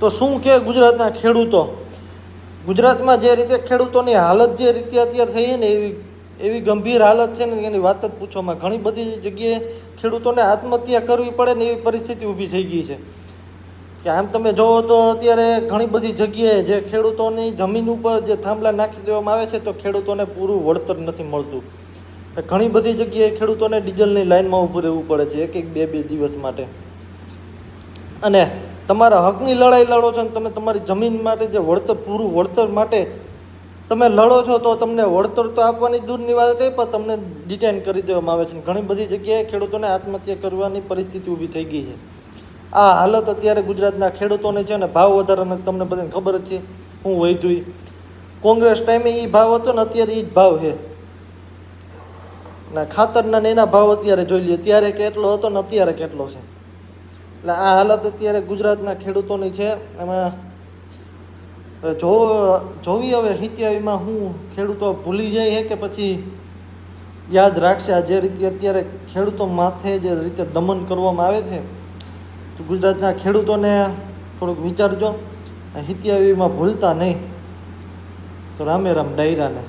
તો શું કે ગુજરાતના ખેડૂતો, ગુજરાતમાં જે રીતે ખેડૂતોની હાલત જે રીતે અત્યારે થઈ ને એવી ગંભીર હાલત છે ને એની વાત જ પૂછવામાં. ઘણી બધી જગ્યાએ ખેડૂતોને આત્મહત્યા કરવી પડે ને એવી પરિસ્થિતિ ઊભી થઈ ગઈ છે કે આમ તમે જોવો તો અત્યારે ઘણી બધી જગ્યાએ જે ખેડૂતોની જમીન ઉપર જે થાંભલા નાખી દેવામાં આવે છે તો ખેડૂતોને પૂરું વળતર નથી મળતું. ઘણી બધી જગ્યાએ ખેડૂતોને ડીઝલની લાઇનમાં ઊભું રહેવું પડે છે એક બે દિવસ માટે. અને તમારા હકની લડાઈ લડો છો ને તમે તમારી જમીન માટે જે પૂરું વળતર માટે તમે લડો છો તો તમને વળતર તો આપવાની દૂરની વાત કહી પણ તમને ડિટેન કરી દેવામાં આવે છે. ઘણી બધી જગ્યાએ ખેડૂતોને આત્મહત્યા કરવાની પરિસ્થિતિ ઊભી થઈ ગઈ છે. આ હાલત અત્યારે ગુજરાતના ખેડૂતોને છે ને ભાવ વધારાનો તમને બધાને ખબર જ છે હું વધ્યું. કોંગ્રેસ ટાઈમે એ ભાવ હતો ને અત્યારે એ જ ભાવ છે. ના ખાતરના ને એના ભાવ અત્યારે જોઈ લઈએ, ત્યારે કેટલો હતો ને અત્યારે કેટલો છે. એટલે આ હાલત અત્યારે ગુજરાતના ખેડૂતોની છે. એમાં જોવી હવે 87માં હું ખેડૂતો ભૂલી જાય છે કે પછી યાદ રાખશે. આ જે રીતે અત્યારે ખેડૂતો માથે જે રીતે દમન કરવામાં આવે છે તો ગુજરાતના ખેડૂતોને થોડુંક વિચારજો. 87માં ભૂલતા નહીં. તો રામે રામ ડાયરાને.